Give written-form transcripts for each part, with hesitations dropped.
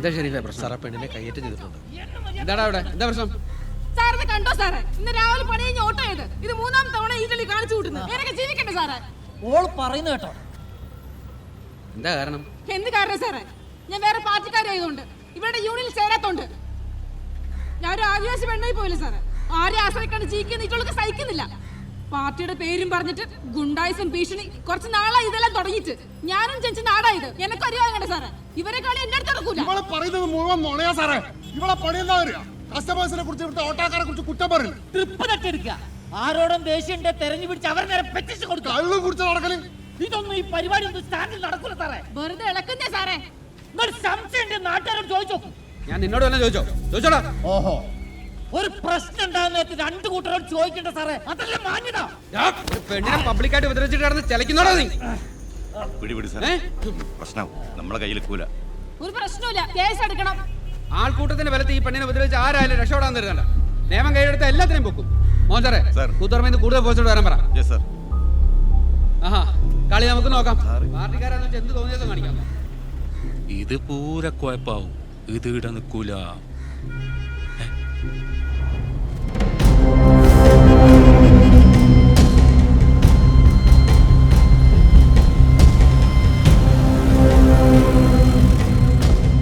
എന്താ ഷെരീഫേ പ്രശ്നം? സാറേ പെണ്ണിനെ കയ്യേറ്റം ചെയ്തിട്ടുണ്ട്. എന്താടാ അവിടെ എന്താ പ്രശ്നം? സാറത് കണ്ടോ സാറേ? ഇന്ന് രാവിലെ പണി കഴിഞ്ഞ് ഓട്ടോ ചെയ്ത് ഇത് 3-ാം തവണ ഈ കളി കാണിച്ചു കൂട്ടുന്നു. എനിക്ക് ജീവിക്കണ്ടേ സാറേ? ഓൾ പറയുന്നു കേട്ടോ. എന്താ കാരണം? എന്ത് കാരണം സാറേ? ഞാൻ വേറെ പാർട്ടിക്കാരായതുകൊണ്ട് ഇവരുടെ യൂണിയനിൽ ചേരാത്തോണ്ട്. ഞാനൊരു ആദിവാസി പെണ്ണായി പോയില്ല സാറേ. ആരെ ആശ്രയിക്കാണ്ട് ജീവിക്കുന്ന ഇവൾക്ക് സഹിക്കുന്നില്ല. പാർട്ടിയുടെ പേരും പറഞ്ഞിട്ട് ഗുണ്ടായിസം ഭീഷണി കുറച്ച് നാളായി ഇതെല്ലാം തുടങ്ങിയിട്ട്. ഞാനും ജനിച്ച നാടായത് എനക്ക് അറിയാതെ സാറേ. ഇവരെ കളി എന്റെ അടുത്ത് നടക്കൂല. ഇവളെ പറയുന്നത് മുഴുവൻ നുണയാ സാറേ. ഇവളെ പണി എന്താ അറിയാം? കസ്റ്റമേഴ്സിനെ കുറിച്ച് ഇവിടുത്തെ ഓട്ടോക്കാരെ കുറിച്ച് കുറ്റം പറയും. ട്രിപ്പ് തട്ടെടുക്കുക, ആരോടും ദേഷ്യന്റെ തെരഞ്ഞു പിടിച്ച് അവർ നേരെ പെറ്റിച്ച് കൊടുക്കുക, കള്ളു കുറിച്ച് നടക്കല്. ഇതൊന്നും ഈ പരിപാടി ഒന്നും സ്റ്റാൻഡിൽ നടക്കൂല സാറേ. വെറുതെ ഇളക്കുന്നേ സാറേ. സംശയം നാട്ടുകാരോട് ചോദിച്ചു നോക്കും. ഞാൻ നിന്നോട് വല്ല ചോദിച്ചോടാ. ഓഹോ, ഒരു പ്രശ്നം ഉണ്ടാകുന്ന രണ്ടു കൂട്ടരോട് ചോദിക്കണ്ട സാറേ, അതല്ല മാന്യത. പെണ്ണിനെ പബ്ലിക്കായിട്ട് ഉപദ്രവിച്ചിട്ട് കിടന്ന് ചലക്കുന്നോടാ നീ. പ്രശ്നം നമ്മളെ കയ്യിൽ കൂല. ഒരു പ്രശ്നമില്ല, കേസ് എടുക്കണം. ആൾക്കൂട്ടത്തിന്റെ ബലത്തിൽ ഈ പെണ്ണിനെ ഉപദ്രവിച്ച് ആരായാലും രക്ഷപ്പെടാൻ തരുന്നുണ്ട്. നിയമം കൈയെടുത്ത എല്ലാത്തിനും പൊക്കും. മോൻസാറേ കൂത്തുറമേന്ന് കൂടുതൽ പോസ്റ്റോട് വരാൻ പറ. ആഹാ, കളി നമുക്ക് നോക്കാം. പാർട്ടിക്കാരാന്ന് വെച്ചാൽ എന്ത് തോന്നിയതും കാണിക്കാം. ഇത് പൂര കുഴപ്പാവും, ഇത് ഇട നിൽക്കൂല.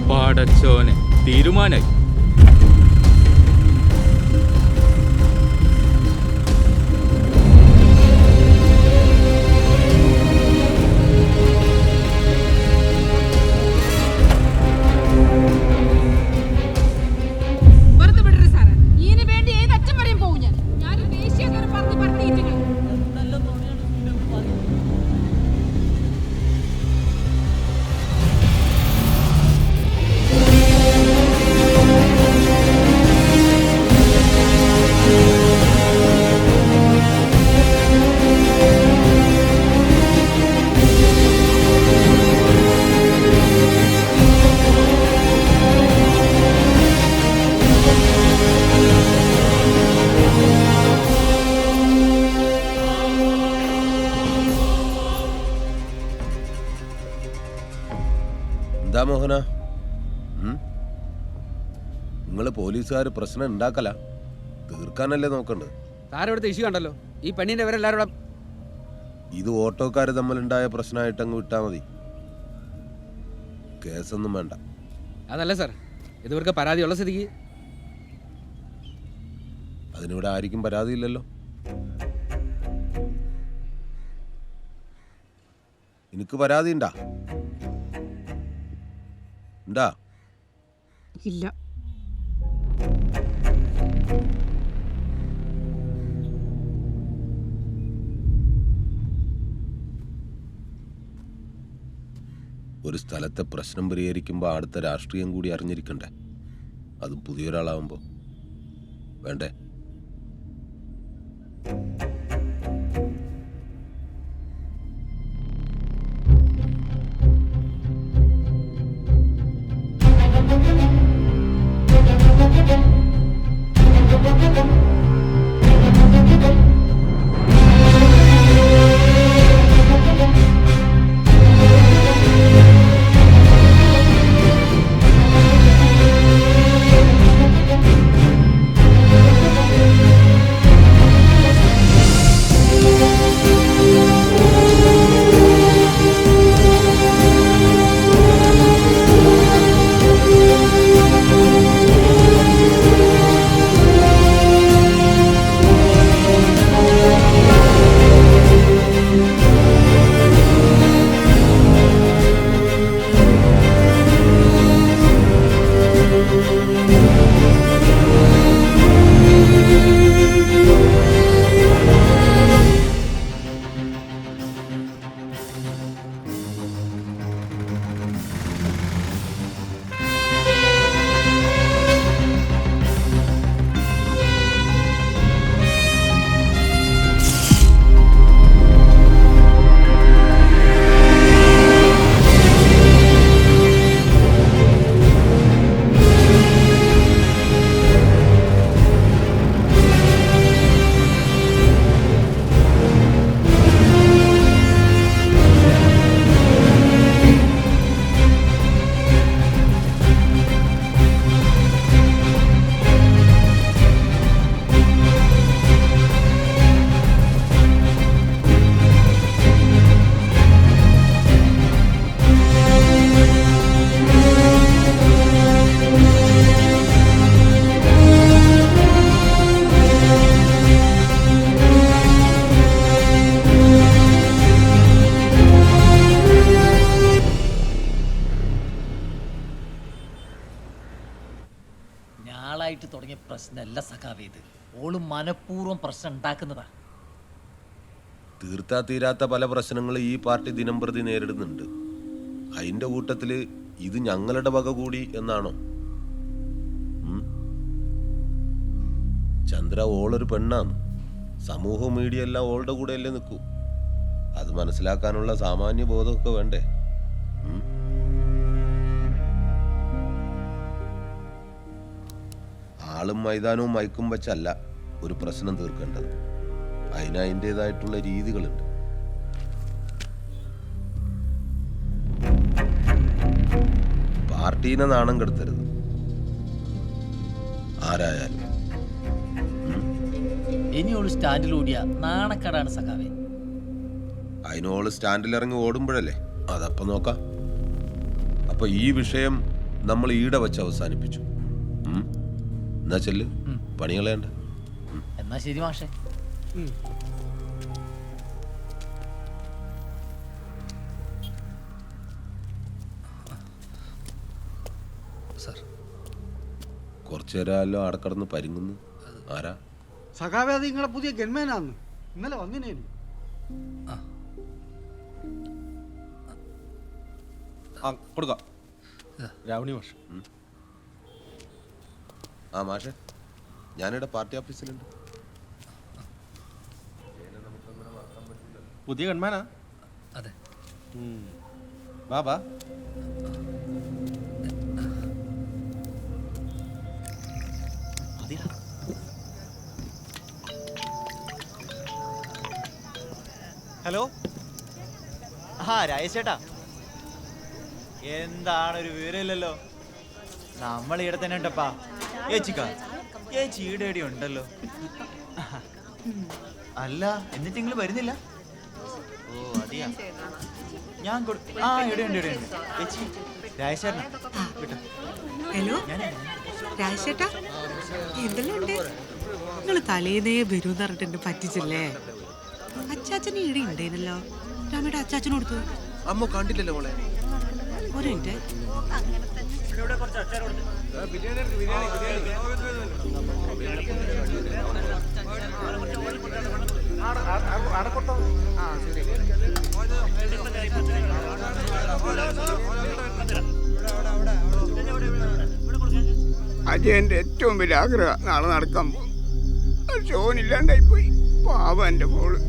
പാടച്ചോനെ തീരുമാനായി. വെറുതെ വിടരുത് സാറേ. ഇതിന് വേണ്ടി ഏത് അച്ഛൻ വരെയും പോകും ഞാൻ. ഞാനൊരു ദേശീയക്കാരെ പറഞ്ഞ് പറഞ്ഞിട്ട് എന്താ മോഹന, നിങ്ങള് പോലീസുകാർ പ്രശ്നം ഉണ്ടാക്കല, തീർക്കാനല്ലേ നോക്കണ്ടത്? സാറിവിടുത്തെ ഇഷ്യൂ കണ്ടല്ലോ. ഈ പെണ്ണിന്റെ ഇവരെല്ലാവരും ഇത് ഓട്ടോക്കാര് തമ്മിലുണ്ടായ പ്രശ്നമായിട്ട് അങ്ങ് വിട്ടാ മതി, കേസൊന്നും വേണ്ട. അതല്ല സാർ, ഇതുവർക്ക് പരാതിയുള്ള സ്ഥിതിക്ക് അതിനിവിടെ ആർക്കും പരാതിയില്ലല്ലോ. എനിക്ക് പരാതി ഉണ്ടാ? ഇല്ല. ഒരു സ്ഥലത്തെ പ്രശ്നം പരിഹരിക്കുമ്പോൾ അടുത്ത രാഷ്ട്രീയം കൂടി അറിഞ്ഞിരിക്കണ്ടേ? അതും പുതിയൊരാളാവുമ്പോ വേണ്ടേ? പ്രശ്നമല്ല സഖാവേ ഇത്. ഓള് മനഃപൂർവ്വം പ്രശ്നം ഉണ്ടാക്കുന്നതാ. തീർത്താ തീരാത്ത പല പ്രശ്നങ്ങളും ഈ പാർട്ടി ദിനംപ്രതി നേരിടുന്നുണ്ട്. അതിന്റെ കൂട്ടത്തില് ഇത് ഞങ്ങളുടെ വക കൂടി എന്നാണോ? ചന്ദ്ര ഓളൊരു പെണ്ണാണ്. സമൂഹവും മീഡിയ എല്ലാം ഓളുടെ കൂടെ അല്ലേ നിൽക്കൂ. അത് മനസ്സിലാക്കാനുള്ള സാമാന്യ ബോധമൊക്കെ വേണ്ടേ? ആളും മൈതാനവും മയക്കും വെച്ചല്ല ഒരു പ്രശ്നം തീർക്കേണ്ടത്. അതിന് അതിൻ്റെതായിട്ടുള്ള രീതികളുണ്ട്. പാർട്ടീനെ നാണം കെടുത്തരുത് ആരായാലും. ഇനിയോള് സ്റ്റാൻഡിലൂടിയ നാണക്കേടാണ് സഖാവേ. അതിനോള് സ്റ്റാൻഡിലിറങ്ങി ഓടുമ്പോഴല്ലേ അതപ്പം നോക്കാം. അപ്പൊ ഈ വിഷയം നമ്മൾ ഈടെ വെച്ച് അവസാനിപ്പിച്ചു. എന്നാ ചെല്ല്, പണികളേണ്ട. എന്നാ ശരി മാഷേ. സാർ കുറച്ചു നേരമല്ലോ അവിടെ കിടന്ന് പരിങ്ങുന്നു. ആരാ? സഖാവേ, അത് നിങ്ങളെ പുതിയ ഗൺമാനാന്ന് ഇന്നലെ വന്നിനേനു. കൊടുക്കാം. രാവണി മാഷ്. ആ മാഷെ, ഞാനിവിടെ പാർട്ടി ഓഫീസിലുണ്ട്. പുതിയ ഗൺമാനാ? അതെ. ബാബാ ഹലോ. രാജേഷ് ചേട്ടാ, എന്താണ് ഒരു വിവരമില്ലല്ലോ? നമ്മൾ ഇവിടെ തന്നെ ഉണ്ടപ്പാ. ഏച്ചിക്കാ, ഏച്ചി ഈടേടി ഉണ്ടല്ലോ. അല്ല, എന്നിട്ട് നിങ്ങൾ വരുന്നില്ല? ഓ അതെയാ. ഞാൻ ഇവിടെയുണ്ട് ചേച്ചി. രാജേഷ് ചേട്ടനാ കേട്ടോ. ഹലോ രാജേട്ടാ, എന്തെല്ലാം ഉണ്ട്? നിങ്ങൾ തലേന്നേ വരും പറഞ്ഞിട്ട് പറ്റിച്ചില്ലേ? അച്ചാച്ചന് ഈടെ ഉണ്ടേനല്ലോ. രാമയുടെ അച്ചാച്ചന് കൊടുത്തു. അമ്മ കണ്ടില്ലല്ലോ മോളെ. ഒരു മിനിറ്റ്. അജയന്റെ ഏറ്റവും വലിയ ആഗ്രഹം നാളെ നടക്കാൻ പോകും. ഷോനില്ലാണ്ടായി പോയി. പാവം എൻ്റെ മോള്.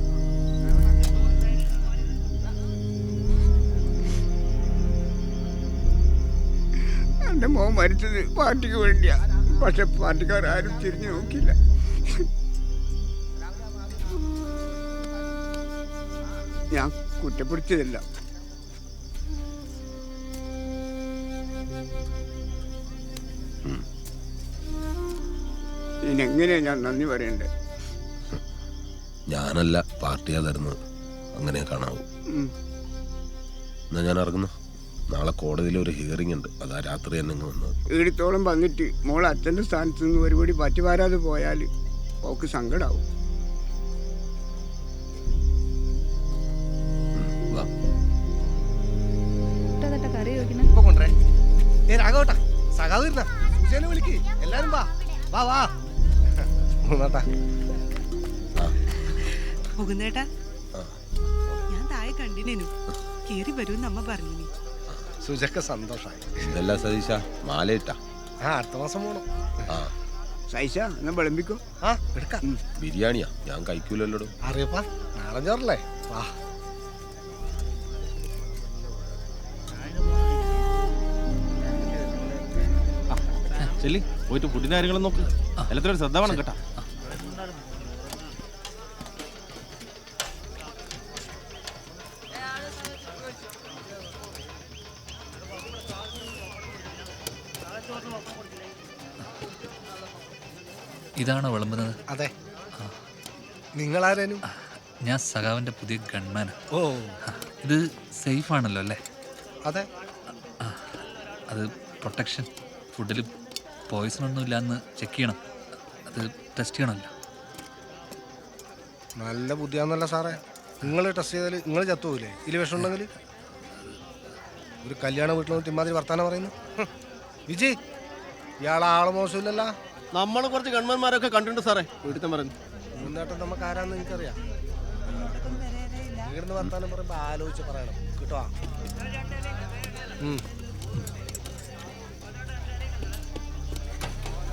എൻ്റെ മോൻ മരിച്ചത് പാർട്ടിക്ക് വേണ്ടിയാ. പക്ഷെ പാർട്ടിക്കാരും തിരിഞ്ഞു നോക്കില്ല. ഞാൻ കുറ്റപ്പെടുത്തിയതല്ല. ഇതിനെങ്ങനെയാ ഞാൻ നന്ദി പറയണ്ടേ? ഞാനല്ല, പാർട്ടിയാ തരുന്നത്. അങ്ങനെ കാണാവൂ. എന്നാ ഞാൻ ഇറങ്ങുന്നു. നാളെ കോടതിയിൽ ഒരു ഹിയറിംഗ് ഉണ്ട്. അതാ രാത്രി തന്നെ വന്നത്. ഈടത്തോളം വന്നിട്ട് മോൾ അച്ഛൻ്റെ സ്ഥാനത്ത് നിന്ന് ഒരുപടി പറ്റുപാരാതെ പോയാൽ ഓക്ക് സങ്കടാവും. എല്ലാരും വാ വാ വാ. പോകുന്നേട്ടാ, ഞാൻ താഴെ കണ്ടിനു. കേറി വരും അമ്മ പറഞ്ഞു. സുജക്ക് സന്തോഷായി. ഇതല്ല സതീശ, മാലയിട്ടാ. അടുത്ത മാസം പോണം. സൈഷ എന്നാ വിളമ്പിക്കോ. എടുക്കാം. ബിരിയാണിയാ, ഞാൻ കഴിക്കൂലല്ലോ. അറിയപ്പാ, നാളെ ചോറല്ലേ. വാ. ചെല്ലി പോയിട്ട് ഫുഡിന്റെ കാര്യങ്ങളും നോക്ക്. എല്ലാത്തിനും ശ്രദ്ധ വേണം കേട്ടാ. ഇതാണോ വിളമ്പുന്നത്? അതെ. നിങ്ങളാരേനും? ഞാൻ സഖാവിൻ്റെ പുതിയ ഗൺമാനാണ്. ഓ, ഇത് സേഫ് ആണല്ലോ അല്ലേ? അതെ. അത് പ്രൊട്ടക്ഷൻ. ഫുഡിൽ പോയിസൺ ഒന്നും ഇല്ലാന്ന് ചെക്ക് ചെയ്യണം. അത് ടെസ്റ്റ് ചെയ്യണമല്ലോ. നല്ല ബുദ്ധിയാന്നല്ല സാറേ. നിങ്ങൾ ടെസ്റ്റ് ചെയ്താൽ നിങ്ങൾ ചത്തുപോയില്ലേ ഇതിൽ വിഷം ഉണ്ടെങ്കിൽ? ഒരു കല്യാണ വീട്ടിൽ നിന്ന് തിമ്മാതിരി വർത്താനം പറയുന്നു. വിജയ്, ഇയാളെ ആള് മോശമില്ലല്ലോ. നമ്മൾ കുറച്ച് ഗൺമാന്മാരൊക്കെ കണ്ടിട്ടുണ്ട് സാറേ. വീട്ടിൽ പറഞ്ഞു മുന്നേട്ടം നമുക്ക് ആരാന്ന് എനിക്കറിയാം. ഇവിടുന്ന് വർത്താനം പറയുമ്പോ ആലോചിച്ച് പറയണം കേട്ടോ.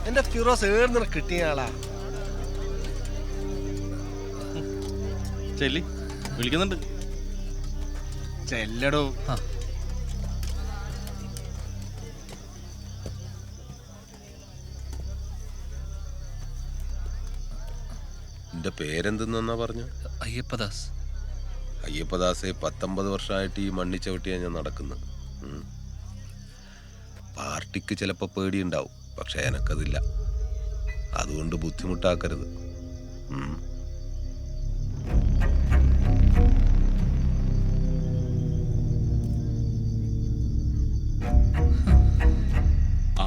എന്റെ ഫിറോസ് ഏർന്ന് കിട്ടിയ ആളാ. ചെല്ലി വിളിക്കുന്നുണ്ട്. ചെല്ലടോ. എന്റെ പേരെന്തെന്നാ പറഞ്ഞു? അയ്യപ്പദാസ്. അയ്യപ്പദാസെ 19 വർഷമായിട്ട് ഈ മണ്ണി ചവിട്ടിയാണ് ഞാൻ നടക്കുന്നത്. പാർട്ടിക്ക് ചിലപ്പോൾ പേടിയുണ്ടാവും, പക്ഷെ എനക്കതില്ല. അതുകൊണ്ട് ബുദ്ധിമുട്ടാക്കരുത്.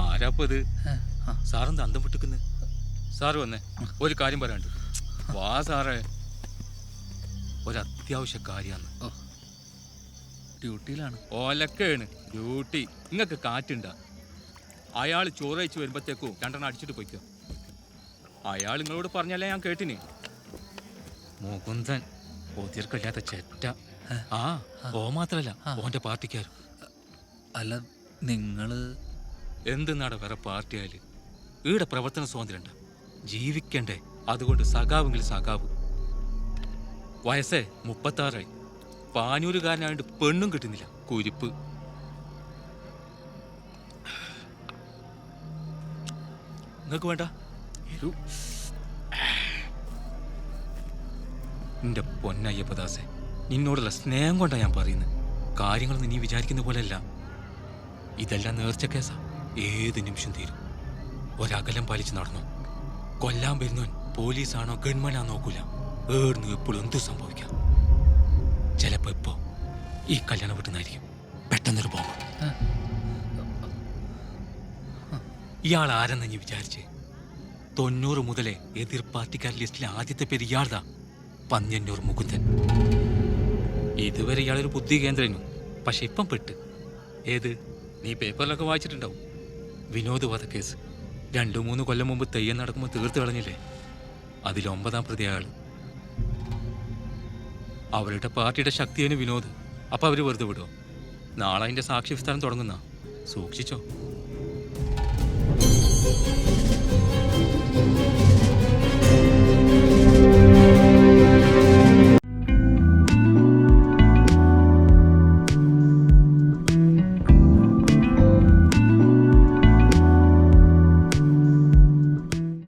ആരാപ്പത്? സാറെന്താ അന്തം വിട്ടിക്കുന്നു? സാറ് വന്നേ, ഒരു കാര്യം പറയാണ്ട്. വാ സാറേ, ഒരത്യാവശ്യ കാര്യമാണ്. ഡ്യൂട്ടിയിലാണ്. ഓലക്കാണ് ഡ്യൂട്ടി. നിങ്ങൾക്ക് കാറ്റുണ്ടാ? അയാൾ ചോറയച്ച് വരുമ്പോഴത്തേക്കും 2 അടിച്ചിട്ട് പോയിക്കോ. അയാൾ നിങ്ങളോട് പറഞ്ഞല്ലേ ഞാൻ കേട്ടിന്. മുകുന്ദൻ ഒതിർക്കല്ലാത്ത ചെറ്റ. ആ ഓ മാത്രല്ല, ഓന്റെ പാർട്ടിക്കാരും. അല്ല, നിങ്ങള് എന്തെന്നാടെ വേറെ പാർട്ടിയാല് ഈടെ പ്രവർത്തന സ്വാതന്ത്ര്യം ഉണ്ട്. ജീവിക്കണ്ടേ? അതുകൊണ്ട് സഖാവെങ്കിൽ സഖാവ്. വയസ്സേ 36. പാനൂരുകാരനായിട്ട് പെണ്ണും കിട്ടുന്നില്ല. കുരിപ്പ്. നിങ്ങൾക്ക് വേണ്ട? എന്റെ പൊന്നയ്യപ്പദാസേ, നിന്നോടുള്ള സ്നേഹം കൊണ്ടാ ഞാൻ പറയുന്നത്. കാര്യങ്ങളൊന്നും നീ വിചാരിക്കുന്ന പോലെയല്ല. ഇതെല്ലാം നേർച്ച കേസാ. ഏത് നിമിഷം തീരും. ഒരകലം പാലിച്ച് നടന്നു. കൊല്ലാൻ വരുന്നവൻ പോലീസാണോ ഗവൺമെന്റാണോ നോക്കൂല. ഏർന്ന് എപ്പോഴും എന്ത് സംഭവിക്കാം. ചിലപ്പോ ഇപ്പോ ഈ കല്യാണം വിട്ടുന്നായിരിക്കും പെട്ടെന്നൊരു ബോംബ്. ഇയാൾ ആരെന്ന് നീ വിചാരിച്ചേ? 90 മുതലേ എതിർ പാർട്ടിക്കാർ ലിസ്റ്റിലെ ആദ്യത്തെ പേര് ഇയാൾതാ. പന്ന്യന്നൂർ മുകുന്ദൻ. ഇതുവരെ ഇയാളൊരു ബുദ്ധി കേന്ദ്രനു, പക്ഷെ ഇപ്പം പെട്ട്. ഏത്? നീ പേപ്പറിലൊക്കെ വായിച്ചിട്ടുണ്ടാവും. വിനോദ് വധക്കേസ് 2-3 കൊല്ലം മുമ്പ് തെയ്യം നടക്കുമ്പോൾ തീർത്ത് കളഞ്ഞില്ലേ? അതിൽ 9ാം പ്രതി അയാൾ. അവരുടെ പാർട്ടിയുടെ ശക്തിയാണ് വിനോദ്. അപ്പൊ അവര് വെറുതെ വിടുമോ? നാളെ അതിന്റെ സാക്ഷി വിസ്താരം തുടങ്ങുന്ന. സൂക്ഷിച്ചോ.